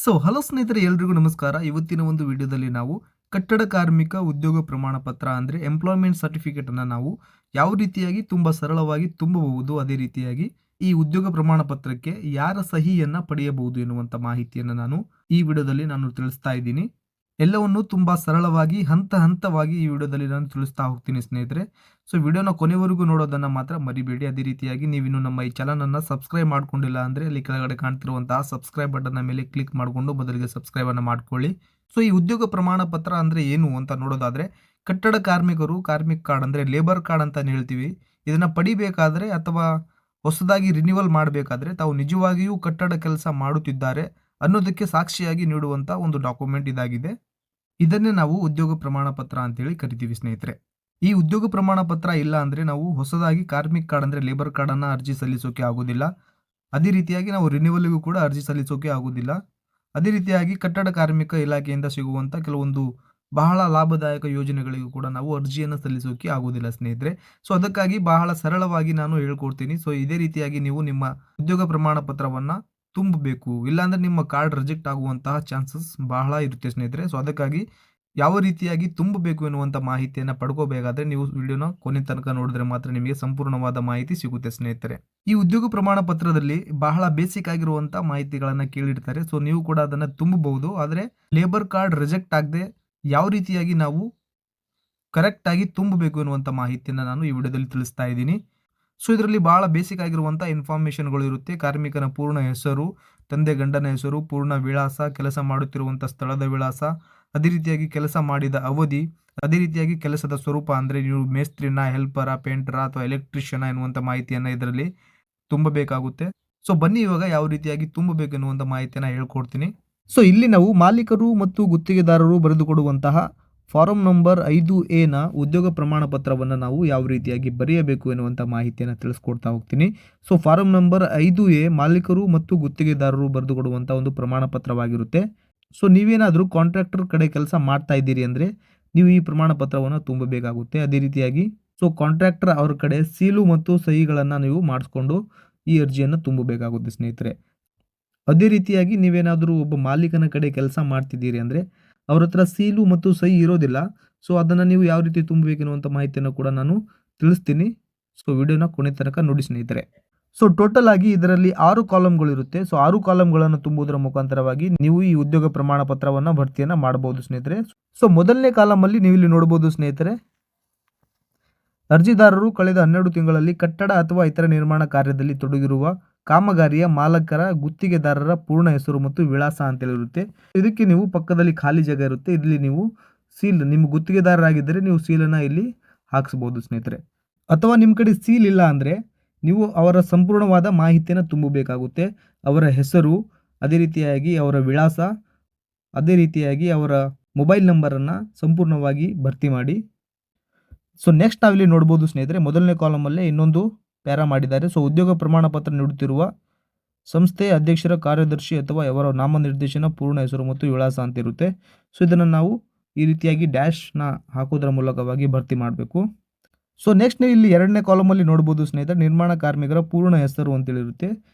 Hello ಸ್ನೇಹಿತರೆ, ಎಲ್ರಿಗೂ ನಮಸ್ಕಾರ. ಇವತ್ತಿನ ಒಂದು ವಿಡಿಯೋದಲ್ಲಿ ನಾವು ಕಟ್ಟಡ ಕಾರ್ಮಿಕ ಉದ್ಯೋಗ ಪ್ರಮಾಣ ಪತ್ರ ಅಂದರೆ ಎಂಪ್ಲಾಯ್ಮೆಂಟ್ ಸರ್ಟಿಫಿಕೇಟ್ ಅನ್ನು ನಾವು ಯಾವ ರೀತಿಯಾಗಿ ತುಂಬ ಸರಳವಾಗಿ ತುಂಬಬಹುದು, ಅದೇ ರೀತಿಯಾಗಿ ಈ ಉದ್ಯೋಗ ಪ್ರಮಾಣ ಪತ್ರಕ್ಕೆ ಯಾರ ಸಹಿಯನ್ನ ಪಡೆಯಬಹುದು ಎನ್ನುವಂತ ಮಾಹಿತಿಯನ್ನು ನಾನು ಈ ವಿಡಿಯೋದಲ್ಲಿ ತಿಳಿಸ್ತಾ ಇದ್ದೀನಿ. ಎಲ್ಲವನ್ನು ತುಂಬಾ ಸರಳವಾಗಿ ಹಂತ ಹಂತವಾಗಿ ಈ ವಿಡಿಯೋದಲ್ಲಿ ನಾನು ತಿಳಿಸ್ತಾ ಹೋಗ್ತೀನಿ ಸ್ನೇಹಿತರೆ. ಸೊ ವಿಡಿಯೋನ ಕೊನೆವರೆಗೂ ನೋಡೋದನ್ನ ಮಾತ್ರ ಮರಿಬೇಡಿ. ಅದೇ ರೀತಿಯಾಗಿ ನೀವಿನ್ನು ನಮ್ಮ ಈ ಚಾನಲ್ ಅನ್ನ ಸಬ್ಸ್ಕ್ರೈಬ್ ಮಾಡ್ಕೊಂಡಿಲ್ಲ ಅಂದ್ರೆ ಅಲ್ಲಿ ಕೆಳಗಡೆ ಕಾಣ್ತಿರುವಂತಹ ಸಬ್ಸ್ಕ್ರೈಬ್ ಬಟನ್ ಮೇಲೆ ಕ್ಲಿಕ್ ಮಾಡಿಕೊಂಡು ಮೊದಲಿಗೆ ಸಬ್ಸ್ಕ್ರೈಬ್ ಅನ್ನ ಮಾಡ್ಕೊಳ್ಳಿ. ಸೊ ಈ ಉದ್ಯೋಗ ಪ್ರಮಾಣ ಪತ್ರ ಅಂದ್ರೆ ಏನು ಅಂತ ನೋಡೋದಾದ್ರೆ, ಕಟ್ಟಡ ಕಾರ್ಮಿಕರು ಕಾರ್ಮಿಕ ಕಾರ್ಡ್ ಅಂದ್ರೆ ಲೇಬರ್ ಕಾರ್ಡ್ ಅಂತ ಹೇಳ್ತೀವಿ. ಇದನ್ನ ಪಡಿಬೇಕಾದ್ರೆ ಅಥವಾ ಹೊಸದಾಗಿ ರಿನ್ಯೂವಲ್ ಮಾಡಬೇಕಾದ್ರೆ ತಾವು ನಿಜವಾಗಿಯೂ ಕಟ್ಟಡ ಕೆಲಸ ಮಾಡುತ್ತಿದ್ದಾರೆ ಅನ್ನೋದಕ್ಕೆ ಸಾಕ್ಷಿಯಾಗಿ ನೀಡುವಂತ ಒಂದು ಡಾಕ್ಯುಮೆಂಟ್ ಇದಾಗಿದೆ. ಇದನ್ನೇ ನಾವು ಉದ್ಯೋಗ ಪ್ರಮಾಣ ಪತ್ರ ಅಂತೇಳಿ ಕರಿತೀವಿ ಸ್ನೇಹಿತರೆ. ಈ ಉದ್ಯೋಗ ಪ್ರಮಾಣ ಪತ್ರ ಇಲ್ಲ ಅಂದ್ರೆ ನಾವು ಹೊಸದಾಗಿ ಕಾರ್ಮಿಕ ಕಾರ್ಡ್ ಅಂದ್ರೆ ಲೇಬರ್ ಕಾರ್ಡ್ ಅನ್ನ ಅರ್ಜಿ ಸಲ್ಲಿಸೋಕೆ ಆಗೋದಿಲ್ಲ. ಅದೇ ರೀತಿಯಾಗಿ ನಾವು ರಿನ್ಯೂವಲ್ಗೂ ಕೂಡ ಅರ್ಜಿ ಸಲ್ಲಿಸೋಕೆ ಆಗೋದಿಲ್ಲ. ಅದೇ ರೀತಿಯಾಗಿ ಕಟ್ಟಡ ಕಾರ್ಮಿಕ ಇಲಾಖೆಯಿಂದ ಸಿಗುವಂತ ಕೆಲವೊಂದು ಬಹಳ ಲಾಭದಾಯಕ ಯೋಜನೆಗಳಿಗೂ ಕೂಡ ನಾವು ಅರ್ಜಿಯನ್ನು ಸಲ್ಲಿಸೋಕೆ ಆಗೋದಿಲ್ಲ ಸ್ನೇಹಿತರೆ. ಸೊ ಅದಕ್ಕಾಗಿ ಬಹಳ ಸರಳವಾಗಿ ನಾನು ಹೇಳ್ಕೊಡ್ತೀನಿ. ಸೊ ಇದೇ ರೀತಿಯಾಗಿ ನೀವು ನಿಮ್ಮ ಉದ್ಯೋಗ ಪ್ರಮಾಣ ಪತ್ರವನ್ನ ತುಂಬಬೇಕು. ಇಲ್ಲಾಂದ್ರೆ ನಿಮ್ಮ ಕಾರ್ಡ್ ರಿಜೆಕ್ಟ್ ಆಗುವಂತಹ ಚಾನ್ಸಸ್ ಬಹಳ ಇರುತ್ತೆ ಸ್ನೇಹಿತರೆ. ಸೊ ಅದಕ್ಕಾಗಿ ಯಾವ ರೀತಿಯಾಗಿ ತುಂಬಬೇಕು ಎನ್ನುವಂತ ಮಾಹಿತಿಯನ್ನು ಪಡ್ಕೋಬೇಕಾದ್ರೆ ನೀವು ವಿಡಿಯೋನ ಕೊನೆ ತನಕ ನೋಡಿದ್ರೆ ಮಾತ್ರ ನಿಮಗೆ ಸಂಪೂರ್ಣವಾದ ಮಾಹಿತಿ ಸಿಗುತ್ತೆ ಸ್ನೇಹಿತರೆ. ಈ ಉದ್ಯೋಗ ಪ್ರಮಾಣ ಪತ್ರದಲ್ಲಿ ಬಹಳ ಬೇಸಿಕ್ ಆಗಿರುವಂತ ಮಾಹಿತಿಗಳನ್ನ ಕೇಳಿರ್ತಾರೆ. ಸೊ ನೀವು ಕೂಡ ಅದನ್ನ ತುಂಬಬಹುದು. ಆದ್ರೆ ಲೇಬರ್ ಕಾರ್ಡ್ ರಿಜೆಕ್ಟ್ ಆಗದೆ ಯಾವ ರೀತಿಯಾಗಿ ನಾವು ಕರೆಕ್ಟ್ ಆಗಿ ತುಂಬಬೇಕು ಎನ್ನುವಂತ ಮಾಹಿತಿಯನ್ನು ನಾನು ಈ ವಿಡಿಯೋದಲ್ಲಿ ತಿಳಿಸ್ತಾ ಇದ್ದೀನಿ. ಸೊ ಇದರಲ್ಲಿ ಬಹಳ ಬೇಸಿಕ್ ಆಗಿರುವಂಥ ಇನ್ಫಾರ್ಮೇಷನ್ಗಳು ಇರುತ್ತೆ. ಕಾರ್ಮಿಕನ ಪೂರ್ಣ ಹೆಸರು, ತಂದೆ ಗಂಡನ ಹೆಸರು, ಪೂರ್ಣ ವಿಳಾಸ, ಕೆಲಸ ಮಾಡುತ್ತಿರುವಂಥ ಸ್ಥಳದ ವಿಳಾಸ, ಅದೇ ರೀತಿಯಾಗಿ ಕೆಲಸ ಮಾಡಿದ ಅವಧಿ, ಅದೇ ರೀತಿಯಾಗಿ ಕೆಲಸದ ಸ್ವರೂಪ ಅಂದರೆ ನೀವು ಮೇಸ್ತ್ರಿನ, ಹೆಲ್ಪರ, ಪೇಂಟರ ಅಥವಾ ಎಲೆಕ್ಟ್ರಿಷಿಯನ್ ಎನ್ನುವಂಥ ಮಾಹಿತಿಯನ್ನು ಇದರಲ್ಲಿ ತುಂಬಬೇಕಾಗುತ್ತೆ. ಸೊ ಬನ್ನಿ ಇವಾಗ ಯಾವ ರೀತಿಯಾಗಿ ತುಂಬಬೇಕು ಎನ್ನುವಂಥ ಮಾಹಿತಿಯನ್ನು ಹೇಳ್ಕೊಡ್ತೀನಿ. ಸೊ ಇಲ್ಲಿ ನಾವು ಮಾಲೀಕರು ಮತ್ತು ಗುತ್ತಿಗೆದಾರರು ಬರೆದುಕೊಡುವಂತಹ ಫಾರಂ ನಂಬರ್ 5A ನ ಉದ್ಯೋಗ ಪ್ರಮಾಣ ಪತ್ರವನ್ನು ನಾವು ಯಾವ ರೀತಿಯಾಗಿ ಬರೆಯಬೇಕು ಎನ್ನುವಂಥ ಮಾಹಿತಿಯನ್ನು ತಿಳಿಸ್ಕೊಡ್ತಾ ಹೋಗ್ತೀನಿ. ಸೊ ಫಾರಂ ನಂಬರ್ 5A ಮಾಲೀಕರು ಮತ್ತು ಗುತ್ತಿಗೆದಾರರು ಬರೆದುಕೊಡುವಂಥ ಒಂದು ಪ್ರಮಾಣ ಪತ್ರವಾಗಿರುತ್ತೆ. ಸೊ ನೀವೇನಾದರೂ ಕಾಂಟ್ರಾಕ್ಟರ್ ಕಡೆ ಕೆಲಸ ಮಾಡ್ತಾ ಇದ್ದೀರಿ ಅಂದರೆ ನೀವು ಈ ಪ್ರಮಾಣ ಪತ್ರವನ್ನು ತುಂಬಬೇಕಾಗುತ್ತೆ. ಅದೇ ರೀತಿಯಾಗಿ ಸೊ ಕಾಂಟ್ರಾಕ್ಟರ್ ಅವ್ರ ಕಡೆ ಸೀಲು ಮತ್ತು ಸಹಿಗಳನ್ನು ನೀವು ಮಾಡಿಸ್ಕೊಂಡು ಈ ಅರ್ಜಿಯನ್ನು ತುಂಬಬೇಕಾಗುತ್ತೆ ಸ್ನೇಹಿತರೆ. ಅದೇ ರೀತಿಯಾಗಿ ನೀವೇನಾದರೂ ಒಬ್ಬ ಮಾಲೀಕನ ಕಡೆ ಕೆಲಸ ಮಾಡ್ತಿದ್ದೀರಿ ಅಂದರೆ ಅವ್ರ ಹತ್ರ ಸೀಲು ಮತ್ತು ಸಹಿ ಇರೋದಿಲ್ಲ. ಸೊ ಅದನ್ನು ನೀವು ಯಾವ ರೀತಿ ತುಂಬಬೇಕೆನ್ನುವಂಥ ಮಾಹಿತಿಯನ್ನು ಕೂಡ ನಾನು ತಿಳಿಸ್ತೀನಿ. ಸೊ ವಿಡಿಯೋನ ಕೊನೆ ತನಕ ನೋಡಿ ಸ್ನೇಹಿತರೆ. ಸೊ ಟೋಟಲ್ ಆಗಿ ಇದರಲ್ಲಿ 6 ಕಾಲಮ್ಗಳು ಇರುತ್ತೆ. ಸೊ 6 ಕಾಲಮ್ಗಳನ್ನು ತುಂಬುವುದರ ಮುಖಾಂತರವಾಗಿ ನೀವು ಈ ಉದ್ಯೋಗ ಪ್ರಮಾಣ ಪತ್ರವನ್ನು ಭರ್ತಿಯನ್ನು ಮಾಡಬಹುದು ಸ್ನೇಹಿತರೆ. ಸೊ ಮೊದಲನೇ ಕಾಲಮಲ್ಲಿ ನೀವು ಇಲ್ಲಿ ನೋಡಬಹುದು ಸ್ನೇಹಿತರೆ, ಅರ್ಜಿದಾರರು ಕಳೆದ 12 ತಿಂಗಳಲ್ಲಿ ಕಟ್ಟಡ ಅಥವಾ ಇತರ ನಿರ್ಮಾಣ ಕಾರ್ಯದಲ್ಲಿ ತೊಡಗಿರುವ ಕಾಮಗಾರಿಯ ಮಾಲಕರ ಗುತ್ತಿಗೆದಾರರ ಪೂರ್ಣ ಹೆಸರು ಮತ್ತು ವಿಳಾಸ ಅಂತೇಳಿರುತ್ತೆ. ಇದಕ್ಕೆ ನೀವು ಪಕ್ಕದಲ್ಲಿ ಖಾಲಿ ಜಾಗ ಇರುತ್ತೆ. ಇಲ್ಲಿ ನೀವು ಸೀಲ್, ನಿಮ್ಮ ಗುತ್ತಿಗೆದಾರರಾಗಿದ್ದರೆ ನೀವು ಸೀಲನ್ನು ಇಲ್ಲಿ ಹಾಕಿಸ್ಬೋದು ಸ್ನೇಹಿತರೆ. ಅಥವಾ ನಿಮ್ಮ ಕಡೆ ಸೀಲ್ ಇಲ್ಲ ಅಂದರೆ ನೀವು ಅವರ ಸಂಪೂರ್ಣವಾದ ಮಾಹಿತಿಯನ್ನು ತುಂಬಬೇಕಾಗುತ್ತೆ. ಅವರ ಹೆಸರು, ಅದೇ ರೀತಿಯಾಗಿ ಅವರ ವಿಳಾಸ, ಅದೇ ರೀತಿಯಾಗಿ ಅವರ ಮೊಬೈಲ್ ನಂಬರನ್ನು ಸಂಪೂರ್ಣವಾಗಿ ಭರ್ತಿ ಮಾಡಿ. ಸೊ ನೆಕ್ಸ್ಟ್ ನಾವಿಲ್ಲಿ ನೋಡ್ಬೋದು ಸ್ನೇಹಿತರೆ, ಮೊದಲನೇ ಕಾಲಮಲ್ಲೇ ಇನ್ನೊಂದು ಪ್ಯಾರಾ ಮಾಡಿದ್ದಾರೆ. ಸೊ ಉದ್ಯೋಗ ಪ್ರಮಾಣ ಪತ್ರ ನೀಡುತ್ತಿರುವ ಸಂಸ್ಥೆಯ ಅಧ್ಯಕ್ಷರ, ಕಾರ್ಯದರ್ಶಿ ಅಥವಾ ಅವರ ನಾಮನಿರ್ದೇಶನ, ಪೂರ್ಣ ಹೆಸರು ಮತ್ತು ವಿಳಾಸ ಅಂತ ಇರುತ್ತೆ. ಸೊ ಇದನ್ನು ನಾವು ಈ ರೀತಿಯಾಗಿ ಡ್ಯಾಶ್ನ ಹಾಕೋದ್ರ ಮೂಲಕವಾಗಿ ಭರ್ತಿ ಮಾಡಬೇಕು. ಸೊ ನೆಕ್ಸ್ಟ್ ನೀವು ಇಲ್ಲಿ ಎರಡನೇ ಕಾಲಮಲ್ಲಿ ನೋಡ್ಬೋದು ಸ್ನೇಹಿತರೆ, ನಿರ್ಮಾಣ ಕಾರ್ಮಿಕರ ಪೂರ್ಣ ಹೆಸರು ಅಂತೇಳಿರುತ್ತೆ.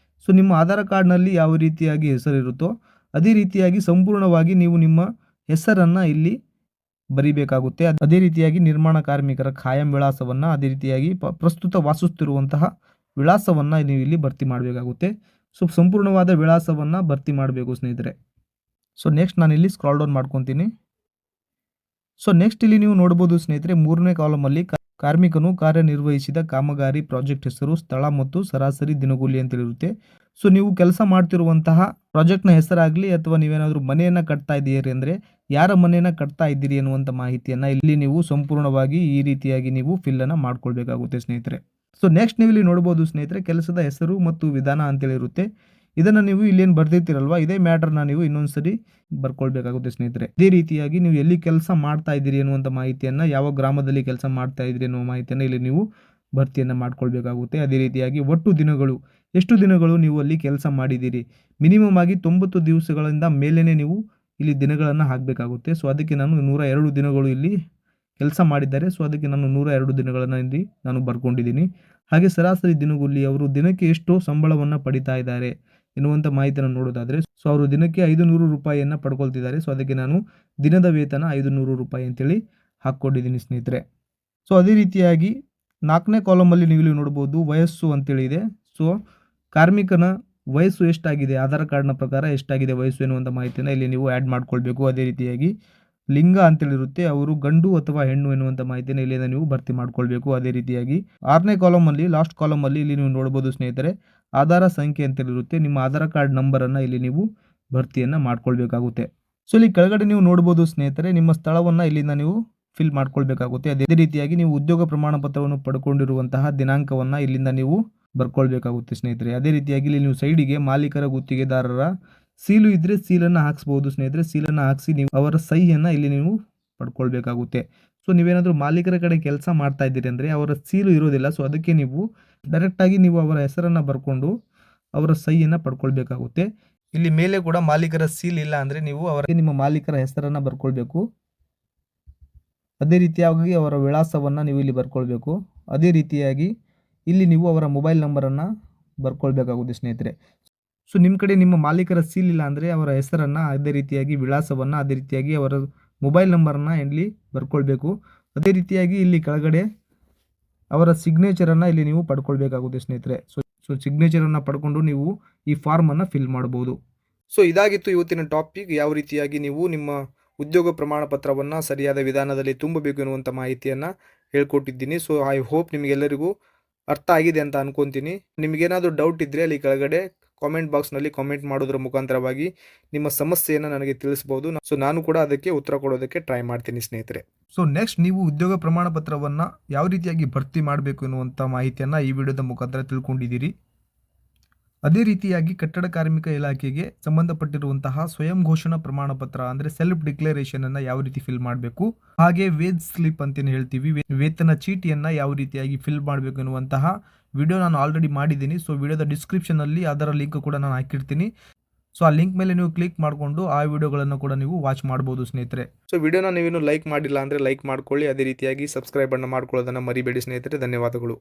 ಸೊ ನಿಮ್ಮ ಆಧಾರ್ ಕಾರ್ಡ್ನಲ್ಲಿ ಯಾವ ರೀತಿಯಾಗಿ ಹೆಸರು ಇರುತ್ತೋ ಅದೇ ರೀತಿಯಾಗಿ ಸಂಪೂರ್ಣವಾಗಿ ನೀವು ನಿಮ್ಮ ಹೆಸರನ್ನು ಇಲ್ಲಿ ಬರಿಬೇಕಾಗುತ್ತೆ. ಅದೇ ರೀತಿಯಾಗಿ ನಿರ್ಮಾಣ ಕಾರ್ಮಿಕರ ಖಾಯಂ ವಿಳಾಸವನ್ನು, ಅದೇ ರೀತಿಯಾಗಿ ಪ್ರಸ್ತುತ ವಾಸಿಸುತ್ತಿರುವಂತಹ ವಿಳಾಸವನ್ನು ನೀವು ಇಲ್ಲಿ ಭರ್ತಿ ಮಾಡಬೇಕಾಗುತ್ತೆ. ಸೊ ಸಂಪೂರ್ಣವಾದ ವಿಳಾಸವನ್ನು ಭರ್ತಿ ಮಾಡಬೇಕು ಸ್ನೇಹಿತರೆ. ಸೊ ನೆಕ್ಸ್ಟ್ ನಾನು ಇಲ್ಲಿ ಸ್ಕ್ರಾಲ್ ಡೌನ್ ಮಾಡ್ಕೊತೀನಿ. ಸೊ ನೆಕ್ಸ್ಟ್ ಇಲ್ಲಿ ನೀವು ನೋಡ್ಬೋದು ಸ್ನೇಹಿತರೆ, ಮೂರನೇ ಕಾಲಮಲ್ಲಿ ಕಾರ್ಮಿಕನು ಕಾರ್ಯನಿರ್ವಹಿಸಿದ ಕಾಮಗಾರಿ, ಪ್ರಾಜೆಕ್ಟ್ ಹೆಸರು, ಸ್ಥಳ ಮತ್ತು ಸರಾಸರಿ ದಿನಗೂಲಿ ಅಂತೇಳಿರುತ್ತೆ. ಸೊ ನೀವು ಕೆಲಸ ಮಾಡ್ತಿರುವಂತಹ ಪ್ರಾಜೆಕ್ಟ್ನ ಹೆಸರಾಗಲಿ ಅಥವಾ ನೀವೇನಾದರೂ ಮನೆಯನ್ನು ಕಟ್ತಾ ಇದ್ದೀರಿ ಅಂದರೆ ಯಾರ ಮನೆಯನ್ನು ಕಟ್ತಾ ಇದ್ದೀರಿ ಅನ್ನುವಂಥ ಮಾಹಿತಿಯನ್ನು ಇಲ್ಲಿ ನೀವು ಸಂಪೂರ್ಣವಾಗಿ ಈ ರೀತಿಯಾಗಿ ನೀವು ಫಿಲ್ಲನ್ನು ಮಾಡ್ಕೊಳ್ಬೇಕಾಗುತ್ತೆ ಸ್ನೇಹಿತರೆ. ಸೊ ನೆಕ್ಸ್ಟ್ ನೀವು ಇಲ್ಲಿ ನೋಡ್ಬೋದು ಸ್ನೇಹಿತರೆ, ಕೆಲಸದ ಹೆಸರು ಮತ್ತು ವಿಧಾನ ಅಂತೇಳಿರುತ್ತೆ. ಇದನ್ನು ನೀವು ಇಲ್ಲೇನು ಬರ್ದಿರ್ತೀರಲ್ವ, ಇದೇ ಮ್ಯಾಟರ್ನ ನೀವು ಇನ್ನೊಂದ್ಸರಿ ಬರ್ಕೊಳ್ಬೇಕಾಗುತ್ತೆ ಸ್ನೇಹಿತರೆ. ಇದೇ ರೀತಿಯಾಗಿ ನೀವು ಎಲ್ಲಿ ಕೆಲಸ ಮಾಡ್ತಾ ಇದ್ದೀರಿ ಅನ್ನುವಂಥ ಮಾಹಿತಿಯನ್ನು, ಯಾವ ಗ್ರಾಮದಲ್ಲಿ ಕೆಲಸ ಮಾಡ್ತಾ ಇದ್ದೀರಿ ಅನ್ನುವ ಮಾಹಿತಿಯನ್ನು ಇಲ್ಲಿ ನೀವು ಭರ್ತಿಯನ್ನು ಮಾಡ್ಕೊಳ್ಬೇಕಾಗುತ್ತೆ. ಅದೇ ರೀತಿಯಾಗಿ ಒಟ್ಟು ದಿನಗಳು, ಎಷ್ಟು ದಿನಗಳು ನೀವು ಅಲ್ಲಿ ಕೆಲಸ ಮಾಡಿದ್ದೀರಿ, ಮಿನಿಮಮ್ ಆಗಿ 90 ದಿವಸಗಳಿಂದ ಮೇಲೇ ನೀವು ಇಲ್ಲಿ ದಿನಗಳನ್ನು ಹಾಕಬೇಕಾಗುತ್ತೆ. ಸೊ ಅದಕ್ಕೆ ನಾನು 102 ದಿನಗಳು ಇಲ್ಲಿ ಕೆಲಸ ಮಾಡಿದ್ದಾರೆ. ಸೊ ಅದಕ್ಕೆ ನಾನು 102 ದಿನಗಳನ್ನು ಇಲ್ಲಿ ನಾನು ಬರ್ಕೊಂಡಿದ್ದೀನಿ. ಹಾಗೆ ಸರಾಸರಿ ದಿನಗೂಲಿ, ಅವರು ದಿನಕ್ಕೆ ಎಷ್ಟು ಸಂಬಳವನ್ನು ಪಡಿತಾ ಇದ್ದಾರೆ ಎನ್ನುವಂಥ ಮಾಹಿತಿಯನ್ನು ನೋಡೋದಾದರೆ, ಸೊ ಅವರು ದಿನಕ್ಕೆ 500 ರೂಪಾಯಿಯನ್ನು ಪಡ್ಕೊಳ್ತಿದ್ದಾರೆ. ಸೊ ಅದಕ್ಕೆ ನಾನು ದಿನದ ವೇತನ 500 ರೂಪಾಯಿ ಅಂತೇಳಿ ಹಾಕ್ಕೊಂಡಿದ್ದೀನಿ ಸ್ನೇಹಿತರೆ. ಸೊ ಅದೇ ರೀತಿಯಾಗಿ 4ನೇ ಕಾಲಮಲ್ಲಿ ನೀವು ಇಲ್ಲಿ ನೋಡ್ಬೋದು ವಯಸ್ಸು ಅಂತೇಳಿ ಇದೆ. ಸೊ ಕಾರ್ಮಿಕನ ವಯಸ್ಸು ಎಷ್ಟಾಗಿದೆ, ಆಧಾರ್ ಕಾರ್ಡ್ನ ಪ್ರಕಾರ ಎಷ್ಟಾಗಿದೆ ವಯಸ್ಸು ಎನ್ನುವಂಥ ಮಾಹಿತಿಯನ್ನು ಇಲ್ಲಿ ನೀವು ಆ್ಯಡ್ ಮಾಡ್ಕೊಳ್ಬೇಕು. ಅದೇ ರೀತಿಯಾಗಿ ಲಿಂಗ ಅಂತೇಳಿರುತ್ತೆ, ಅವರು ಗಂಡು ಅಥವಾ ಹೆಣ್ಣು ಎನ್ನುವಂಥ ಮಾಹಿತಿಯನ್ನು ಇಲ್ಲಿಂದ ನೀವು ಭರ್ತಿ ಮಾಡ್ಕೊಳ್ಬೇಕು. ಅದೇ ರೀತಿಯಾಗಿ 6ನೇ ಕಾಲಮಲ್ಲಿ ಲಾಸ್ಟ್ ಕಾಲಮಲ್ಲಿ ಇಲ್ಲಿ ನೀವು ನೋಡ್ಬೋದು ಸ್ನೇಹಿತರೆ, ಆಧಾರ ಸಂಖ್ಯೆ ಅಂತೇಳಿರುತ್ತೆ, ನಿಮ್ಮ ಆಧಾರ್ ಕಾರ್ಡ್ ನಂಬರನ್ನು ಇಲ್ಲಿ ನೀವು ಭರ್ತಿಯನ್ನು ಮಾಡ್ಕೊಳ್ಬೇಕಾಗುತ್ತೆ. ಸೊ ಇಲ್ಲಿ ಕೆಳಗಡೆ ನೀವು ನೋಡ್ಬೋದು ಸ್ನೇಹಿತರೆ, ನಿಮ್ಮ ಸ್ಥಳವನ್ನು ಇಲ್ಲಿಂದ ನೀವು ಫಿಲ್ ಮಾಡ್ಕೊಳ್ಬೇಕಾಗುತ್ತೆ. ಅದೇ ರೀತಿಯಾಗಿ ನೀವು ಉದ್ಯೋಗ ಪ್ರಮಾಣ ಪತ್ರವನ್ನು ಪಡ್ಕೊಂಡಿರುವಂತಹ ದಿನಾಂಕವನ್ನು ಇಲ್ಲಿಂದ ನೀವು ಬರ್ಕೊಳ್ಬೇಕಾಗುತ್ತೆ ಸ್ನೇಹಿತರೆ. ಅದೇ ರೀತಿಯಾಗಿ ಇಲ್ಲಿ ನೀವು ಸೈಡಿಗೆ ಮಾಲೀಕರ ಗುತ್ತಿಗೆದಾರರ ಸೀಲು ಇದ್ದರೆ ಸೀಲನ್ನು ಹಾಕ್ಸ್ಬೋದು ಸ್ನೇಹಿತರೆ. ಸೀಲನ್ನು ಹಾಕಿಸಿ ನೀವು ಅವರ ಸಹಿಯನ್ನು ಇಲ್ಲಿ ನೀವು ಪಡ್ಕೊಳ್ಬೇಕಾಗುತ್ತೆ. ಸೊ ನೀವೇನಾದರೂ ಮಾಲೀಕರ ಕಡೆ ಕೆಲಸ ಮಾಡ್ತಾ ಇದ್ದೀರಿ ಅಂದರೆ ಅವರ ಸೀಲು ಇರೋದಿಲ್ಲ. ಸೊ ಅದಕ್ಕೆ ನೀವು ಡೈರೆಕ್ಟಾಗಿ ನೀವು ಅವರ ಹೆಸರನ್ನು ಬರ್ಕೊಂಡು ಅವರ ಸಹಿಯನ್ನು ಪಡ್ಕೊಳ್ಬೇಕಾಗುತ್ತೆ. ಇಲ್ಲಿ ಮೇಲೆ ಕೂಡ ಮಾಲೀಕರ ಸೀಲ್ ಇಲ್ಲ ಅಂದರೆ ನೀವು ಅವರಿಗೆ ನಿಮ್ಮ ಮಾಲೀಕರ ಹೆಸರನ್ನು ಬರ್ಕೊಳ್ಬೇಕು. ಅದೇ ರೀತಿಯಾಗಿ ಅವರ ವಿಳಾಸವನ್ನು ನೀವು ಇಲ್ಲಿ ಬರ್ಕೊಳ್ಬೇಕು. ಅದೇ ರೀತಿಯಾಗಿ ಇಲ್ಲಿ ನೀವು ಅವರ ಮೊಬೈಲ್ ನಂಬರನ್ನು ಬರ್ಕೊಳ್ಬೇಕಾಗುತ್ತೆ ಸ್ನೇಹಿತರೆ. ಸೊ ನಿಮ್ಮ ಕಡೆ ನಿಮ್ಮ ಮಾಲೀಕರ ಸೀಲ್ ಇಲ್ಲ ಅಂದರೆ ಅವರ ಹೆಸರನ್ನು, ಅದೇ ರೀತಿಯಾಗಿ ವಿಳಾಸವನ್ನು, ಅದೇ ರೀತಿಯಾಗಿ ಅವರ ಮೊಬೈಲ್ ನಂಬರನ್ನು ಇಲ್ಲಿ ಬರ್ಕೊಳ್ಬೇಕು. ಅದೇ ರೀತಿಯಾಗಿ ಇಲ್ಲಿ ಕೆಳಗಡೆ ಅವರ ಸಿಗ್ನೇಚರನ್ನು ಇಲ್ಲಿ ನೀವು ಪಡ್ಕೊಳ್ಬೇಕಾಗುತ್ತೆ ಸ್ನೇಹಿತರೆ. ಸೊ ಸಿಗ್ನೇಚರನ್ನು ಪಡ್ಕೊಂಡು ನೀವು ಈ ಫಾರ್ಮನ್ನು ಫಿಲ್ ಮಾಡ್ಬೋದು. ಸೊ ಇದಾಗಿತ್ತು ಇವತ್ತಿನ ಟಾಪಿಕ್. ಯಾವ ರೀತಿಯಾಗಿ ನೀವು ನಿಮ್ಮ ಉದ್ಯೋಗ ಪ್ರಮಾಣ ಪತ್ರವನ್ನು ಸರಿಯಾದ ವಿಧಾನದಲ್ಲಿ ತುಂಬಬೇಕು ಎನ್ನುವಂಥ ಮಾಹಿತಿಯನ್ನು ಹೇಳ್ಕೊಟ್ಟಿದ್ದೀನಿ. ಸೊ ಐ ಹೋಪ್ ನಿಮಗೆಲ್ಲರಿಗೂ ಅರ್ಥ ಆಗಿದೆ ಅಂತ ಅನ್ಕೊತೀನಿ. ನಿಮಗೇನಾದರೂ ಡೌಟ್ ಇದ್ದರೆ ಅಲ್ಲಿ ಕೆಳಗಡೆ ಕಾಮೆಂಟ್ ಬಾಕ್ಸ್ನಲ್ಲಿ ಕಾಮೆಂಟ್ ಮಾಡೋದ್ರ ಮುಖಾಂತರವಾಗಿ ನಿಮ್ಮ ಸಮಸ್ಯೆಯನ್ನು ನನಗೆ ತಿಳಿಸ್ಬೋದು. ಸೊ ನಾನು ಕೂಡ ಅದಕ್ಕೆ ಉತ್ತರ ಕೊಡೋದಕ್ಕೆ ಟ್ರೈ ಮಾಡ್ತೀನಿ ಸ್ನೇಹಿತರೆ. ಸೊ ನೆಕ್ಸ್ಟ್ ನೀವು ಉದ್ಯೋಗ ಪ್ರಮಾಣ ಪತ್ರವನ್ನು ಯಾವ ರೀತಿಯಾಗಿ ಭರ್ತಿ ಮಾಡಬೇಕು ಎನ್ನುವಂಥ ಮಾಹಿತಿಯನ್ನು ಈ ವಿಡಿಯೋದ ಮುಖಾಂತರ ತಿಳ್ಕೊಂಡಿದ್ದೀರಿ. ಅದೇ ರೀತಿಯಾಗಿ ಕಟ್ಟಡ ಕಾರ್ಮಿಕ ಇಲಾಖೆಗೆ ಸಂಬಂಧಪಟ್ಟಿರುವಂತಹ ಸ್ವಯಂ ಘೋಷಣಾ ಪ್ರಮಾಣ ಪತ್ರ ಅಂದರೆ ಸೆಲ್ಫ್ ಡಿಕ್ಲರೇಷನ್ ಅನ್ನು ಯಾವ ರೀತಿ ಫಿಲ್ ಮಾಡಬೇಕು, ಹಾಗೆ ವೇಜ್ ಸ್ಲಿಪ್ ಅಂತೇನು ಹೇಳ್ತೀವಿ, ವೇತನ ಚೀಟಿಯನ್ನು ಯಾವ ರೀತಿಯಾಗಿ ಫಿಲ್ ಮಾಡಬೇಕು ಎನ್ನುವಂತಹ ವಿಡಿಯೋ ನಾನು ಆಲ್ರೆಡಿ ಮಾಡಿದ್ದೀನಿ. ಸೊ ವಿಡಿಯೋದ ಡಿಸ್ಕ್ರಿಪ್ಷನಲ್ಲಿ ಅದರ ಲಿಂಕ್ ಕೂಡ ನಾನು ಹಾಕಿರ್ತೀನಿ. ಸೊ ಆ ಲಿಂಕ್ ಮೇಲೆ ನೀವು ಕ್ಲಿಕ್ ಮಾಡಿಕೊಂಡು ಆ ವಿಡಿಯೋಗಳನ್ನು ಕೂಡ ನೀವು ವಾಚ್ ಮಾಡ್ಬೋದು ಸ್ನೇಹಿತರೆ. ಸೊ ವಿಡಿಯೋನ ನೀವೇನು ಲೈಕ್ ಮಾಡಿಲ್ಲ ಅಂದರೆ ಲೈಕ್ ಮಾಡ್ಕೊಳ್ಳಿ. ಅದೇ ರೀತಿಯಾಗಿ ಸಬ್ಸ್ಕ್ರೈಬ್ ಅನ್ನು ಮಾಡ್ಕೊಳ್ಳೋದನ್ನು ಮರಿಬೇಡಿ ಸ್ನೇಹಿತರೆ. ಧನ್ಯವಾದಗಳು.